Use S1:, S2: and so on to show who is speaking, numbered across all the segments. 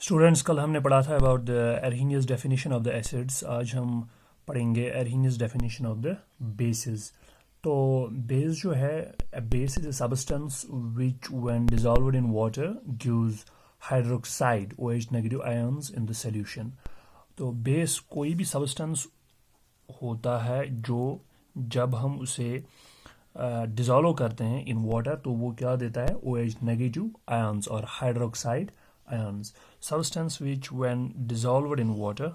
S1: Students, कल हमने पढ़ा था about the Arrhenius definition of the acids. आज हम पढ़ेंगे Arrhenius definition of the bases. तो बेस जो है, base is a substance which when dissolved in water gives hydroxide OH negative ions in the solution. तो बेस कोई भी substance होता है जो जब हम उसे डिसॉल्व करते हैं इन वाटर तो वो क्या देता है, OH नेगेटिव आयंस और hydroxide ions. Substance which when dissolved in water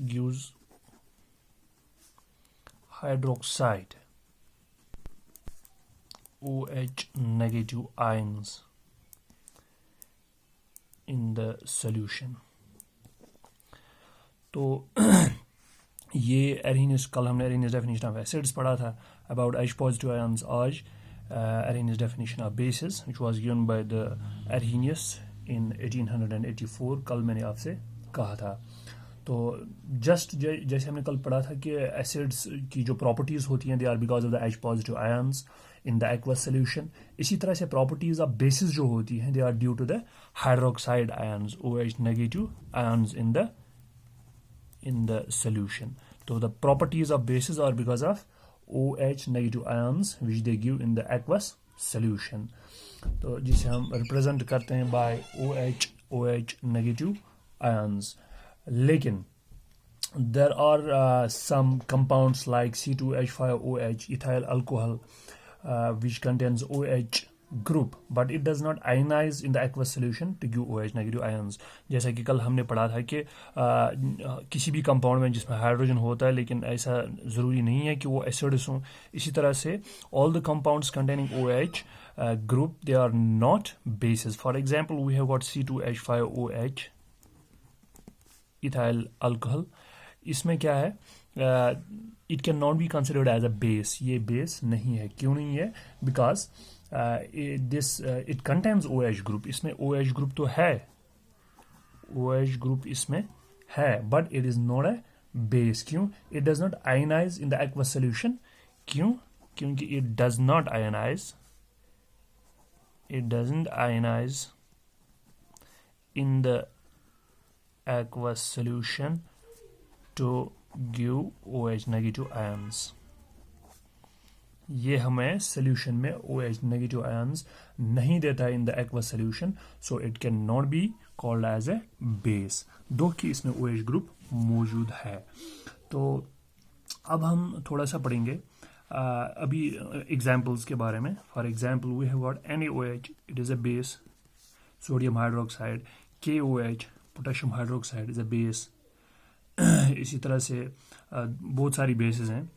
S1: gives hydroxide OH negative ions in the solution. तो ये एरहीनियस, कल हमने एरहीनियस डेफिनेशन ऑफ एसिड्स पढ़ा था अबाउट H पॉजिटिव आयंस। आज Arrhenius definition of bases which was given by the Arrhenius in 1884। कल मैंने आपसे कहा था। तो जैसे हमने कल पढ़ा था कि एसिड्स की जो प्रॉपर्टीज़ होती हैं they are because of the H positive ions in the aqueous solution. इसी तरह से प्रॉपर्टीज़ ऑफ बेसिस जो होती हैं they are due to the hydroxide ions OH negative ions in the solution. So the properties of bases are because of OH negative ions which they give in the aqueous solution. तो जिसे हम represent करते हैं by OH negative ions. लेकिन there are some compounds like C2H5OH ethyl alcohol which contains OH group but it does not ionize in the aqueous solution to give OH negative ions। जैसा कि कल हमने पढ़ा था कि किसी भी कंपाउंड में जिसमें हाइड्रोजन होता है लेकिन ऐसा ज़रूरी नहीं है कि वो एसिड्स हों। इसी तरह से all the compounds containing OH group they are not bases। For example we have got C2H5OH ethyl alcohol। इसमें क्या है, it cannot be considered as a base। ये बेस नहीं है। क्यों नहीं है? Because it contains OH group। इसमें OH group तो है, OH group इसमें है but it is not a base। क्यों? It does not ionize in the aqueous solution। क्यों? क्योंकि it doesn't ionize in the aqueous solution to give OH negative ions। ये हमें सोल्यूशन में OH नेगेटिव आयंस नहीं देता है in the aqueous solution, so it can not be called as a base, दो कि इसमें OH ग्रुप मौजूद है। तो अब हम थोड़ा सा पढ़ेंगे अभी एग्जांपल्स के बारे में। For example we have got NaOH, it is a base. Sodium hydroxide KOH, potassium hydroxide is a base. इसी तरह से बहुत सारी बेसिस हैं।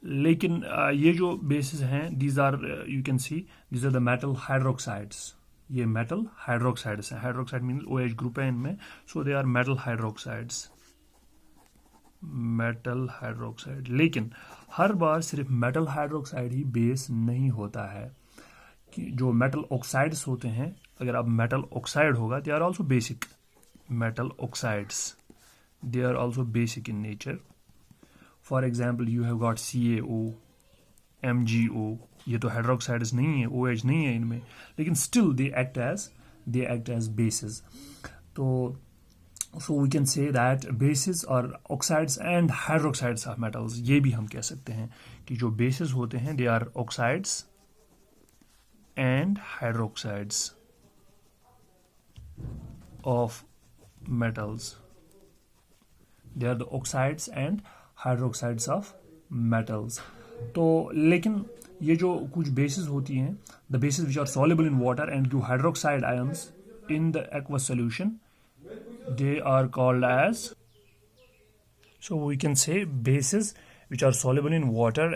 S1: लेकिन ये जो बेसिस हैं these are you can see these are the metal hydroxides. ये मेटल हाइड्रोक्साइड्स हैं। हाइड्रोक्साइड मीन्स OH ग्रुप है इनमें, so they are metal hydroxides. लेकिन हर बार सिर्फ मेटल हाइड्रोक्साइड ही बेस नहीं होता है। कि जो मेटल ऑक्साइड्स होते हैं, अगर अब मेटल ऑक्साइड होगा they are also basic. Metal oxides they are also basic in nature. For example you have got CaO, MgO। ये तो हाइड्रोक्साइड्स नहीं है, OH नहीं है इनमें, लेकिन still they act as bases. तो so we can say that bases are oxides and hydroxides of metals, ये भी हम कह सकते हैं कि जो बेसिस होते हैं they are oxides and hydroxides of metals. They are the oxides and hydroxides of metals. तो लेकिन ये जो कुछ बेसिस होती हैं, the bases which are soluble in water and give hydroxide ions in the aqueous solution, they are called as, so we can say bases which are soluble in water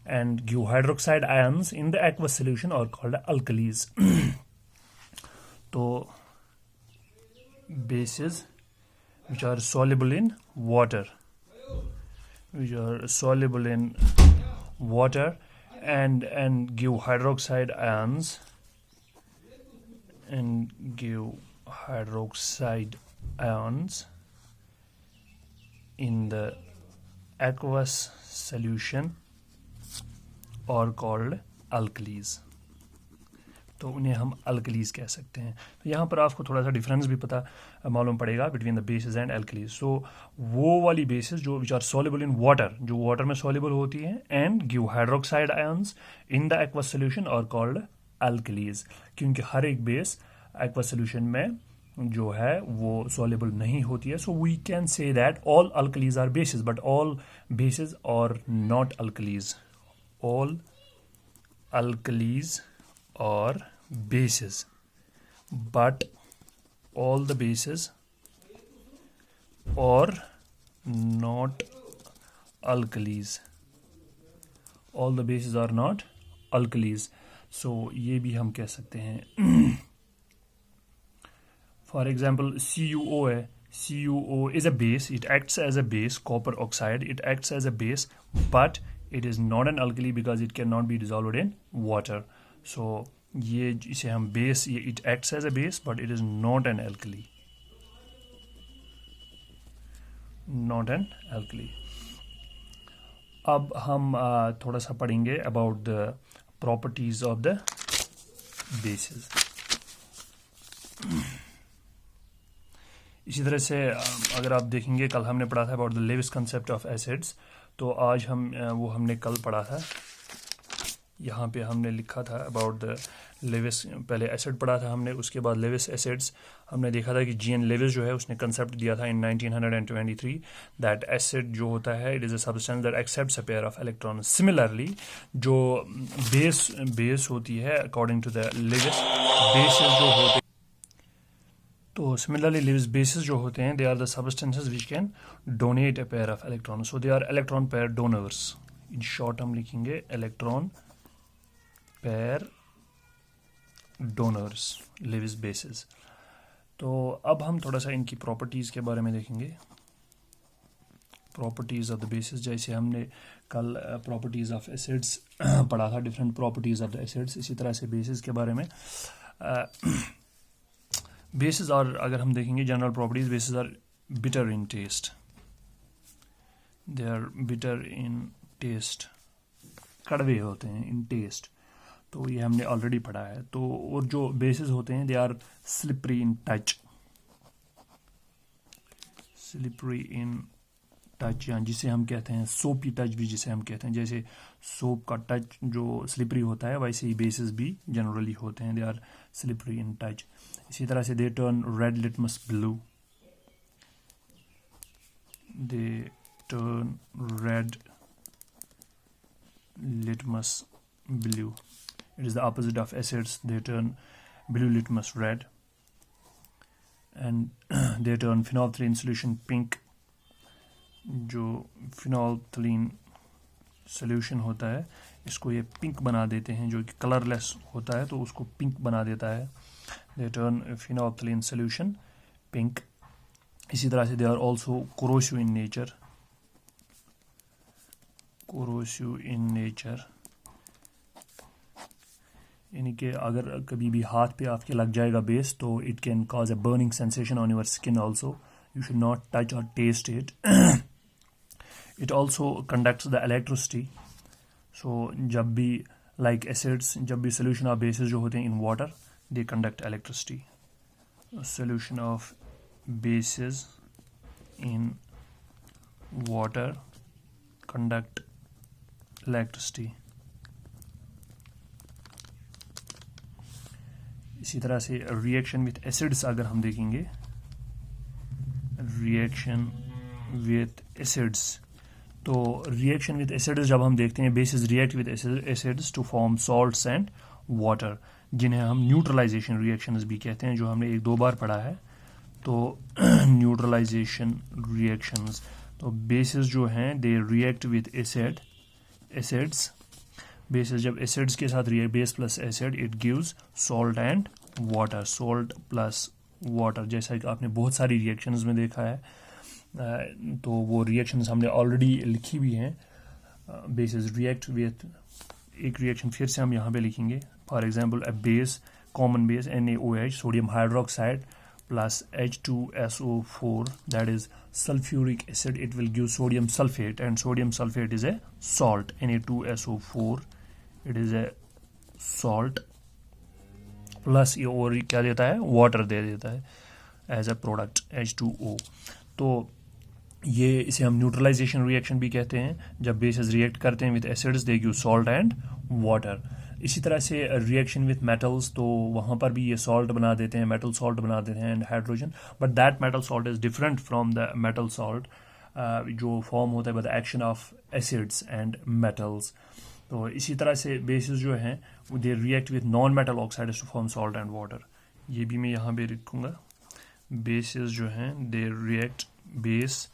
S1: and give hydroxide ions in the aqueous solution are called alkalis. तो bases which are soluble in water and give hydroxide ions in the aqueous solution are called alkalis, तो उन्हें हम alkalis कह सकते हैं। तो यहाँ पर आपको थोड़ा सा डिफरेंस भी पता मालूम पड़ेगा between the bases and alkalis. So वो वाली बेसिस जो which are soluble in water, जो वाटर में सॉल्युबल होती हैं and give hydroxide ions in the aqueous solution are called alkalis, क्योंकि हर एक बेस एक्वस सोल्यूशन में जो है वो सॉल्युबल नहीं होती है। So we can say that all alkalis are bases, but all bases are not alkalis. All alkalis or bases, but all the bases are not alkalis. All the bases are not alkalis. So ये भी हम कह सकते हैं। For example, CuO है, CuO is a base, it acts as a base, copper oxide, it acts as a base, but it is not an alkali because it cannot be dissolved in water. So ये इसे हम base, ये it acts as a base but it is not an alkali, not an alkali. अब हम थोड़ा सा पढ़ेंगे about the properties of the bases. इसी तरह से अगर आप देखेंगे, कल हमने पढ़ा था about the Lewis concept of acids, तो आज वो हमने कल पढ़ा था। यहाँ पे हमने लिखा था अबाउट द लेविस, पहले एसिड पढ़ा था हमने, उसके बाद लेविस एसिड्स हमने देखा था कि जीएन लेविस जो है उसने कंसेप्ट दिया था इन 1923 दैट एसिड जो होता है it is a substance that accepts a pair of electron. Similarly जो बेस होती है according to the Lewis, bases जो होते, तो सिमिलरली लेविस बेसिस जो होते हैं they are the substances which can donate a pair of electron, so they are electron pair donors. In short हम लिखेंगे electron pair donors, Lewis bases. तो अब हम थोड़ा सा इनकी प्रॉपर्टीज़ के बारे में देखेंगे, प्रॉपर्टीज़ ऑफ द बेसिस। जैसे हमने कल प्रॉपर्टीज़ ऑफ एसिड्स पढ़ा था, different properties of the acids, इसी तरह से बेसिस के बारे में। बेसिस और अगर हम देखेंगे general properties, bases are bitter in taste, they are bitter in taste, कड़वे होते हैं इन टेस्ट, तो ये हमने ऑलरेडी पढ़ा है। तो और जो बेसिस होते हैं they are slippery in touch, slippery in touch, या जिसे हम कहते हैं सोपी टच भी जिसे हम कहते हैं, जैसे सोप का टच जो स्लिपरी होता है वैसे ही बेसिस भी जनरली होते हैं, they are slippery in touch. इसी तरह से they turn red litmus blue, they turn red litmus blue. It is the opposite of acids, they turn blue litmus red, and they turn phenolphthalein solution pink. जो phenolphthalein solution होता है इसको ये pink बना देते हैं, जो कि कलरलेस होता है तो उसको पिंक बना देता है। they turn phenolphthalein solution pink. इसी तरह से they are also corrosive in nature, corrosive in nature, यानी कि अगर कभी भी हाथ पे आपके लग जाएगा बेस तो it can cause a burning sensation on your skin also, you should not touch or taste it. It also conducts the electricity, so जब भी लाइक एसिड्स, जब भी सोल्यूशन ऑफ बेसिस जो होते हैं in water they conduct electricity, solution of bases in water conduct electricity. इसी तरह से रिएक्शन विथ एसिड्स अगर हम देखेंगे, रिएक्शन विथ एसिड्स, तो रिएक्शन विथ एसिड्स जब हम देखते हैं, bases react with acids to form salts and water, जिन्हें हम न्यूट्रलाइजेशन रिएक्शंस भी कहते हैं, जो हमने एक दो बार पढ़ा है। तो न्यूट्रलाइजेशन रिएक्शंस, तो बेसिस जो हैं they react with acids, basis जब एसिड्स के साथ react, base plus acid, it gives salt and water, salt plus water, जैसा कि आपने बहुत सारी रिएक्शंस में देखा है। तो वो रिएक्शंस हमने ऑलरेडी लिखी हुई हैं। बेसिस रिएक्ट विथ, एक रिएक्शन फिर से हम यहाँ पे लिखेंगे, for example a base, common base NaOH, sodium hydroxide plus H2SO4, that is sulfuric acid, it will give sodium sulfate, and sodium sulfate is a salt, Na2SO4, it is a salt plus ये और क्या देता है, water दे देता है as a product H2O। तो ये इसे हम न्यूट्रलाइजेशन रिएक्शन भी कहते हैं। जब बेसेस रिएक्ट करते हैं with acids they give salt and water. इसी तरह से रिएक्शन विथ मेटल्स, तो वहाँ पर भी ये सॉल्ट बना देते हैं, मेटल सॉल्ट बना देते हैं and hydrogen, but that metal salt is different from the metal salt जो फॉर्म होता है by the action of acids and metals. तो इसी तरह से बेसिस जो हैं they react with non metal oxides to form salt and water. ये भी मैं यहाँ पे लिखूँगा, बेसिस जो हैं they react base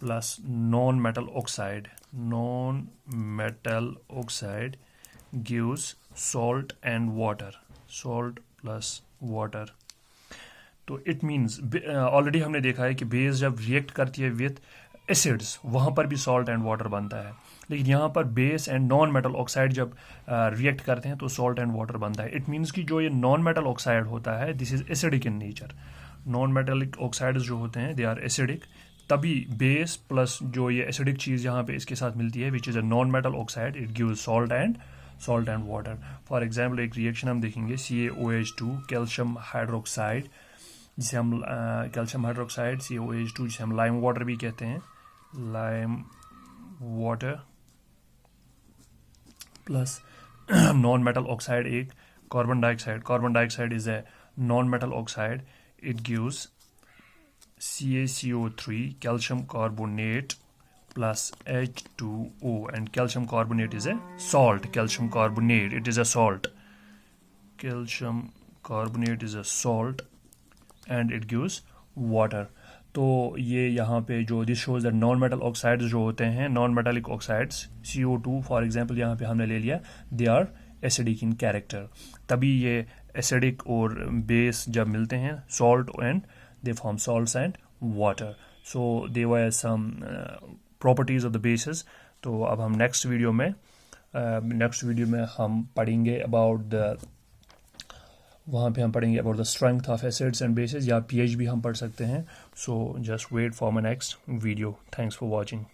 S1: plus non metal oxide gives salt and water, salt plus water। तो इट मीन्स ऑलरेडी हमने देखा है कि बेस जब रिएक्ट करती है विथ एसिड्स वहाँ पर भी सॉल्ट एंड वाटर बनता है, लेकिन यहाँ पर base and non metal oxide जब रिएक्ट करते हैं तो सॉल्ट एंड वाटर बनता है। इट मीन्स कि जो ये नॉन मेटल ऑक्साइड होता है this is acidic in nature. Non metallic oxides जो होते हैं दे आर एसिडिक, तभी बेस प्लस जो ये एसिडिक चीज़ यहाँ पे इसके साथ मिलती है which is a non metal oxide, it gives salt and water. For example एक रिएक्शन हम देखेंगे CaOH2 कैल्शियम हाइड्रोक्साइड, जिसे हम कैल्शियम हाइड्रोक्साइड CaOH2 जिसे हम लाइम वाटर भी कहते हैं, lime water plus non metal oxide एक carbon dioxide is a non metal oxide, it gives CaCO3 calcium carbonate plus H2O, and calcium carbonate is a salt. Calcium carbonate, it is a salt. Calcium carbonate is a salt and it gives water। तो ये यहाँ पे जो this shows that non metal oxides जो होते हैं, non metallic oxides CO2 for example यहाँ पे हमने ले लिया, they are acidic in character. तभी ये एसिडिक और बेस जब मिलते हैं salt and they form salts and water, so they were some properties of the bases। तो अब हम नेक्स्ट वीडियो में हम पढ़ेंगे अबाउट वहाँ पे हम पढ़ेंगे about the strength of acids and bases, या pH भी हम पढ़ सकते हैं। So just wait for my next video. Thanks for watching.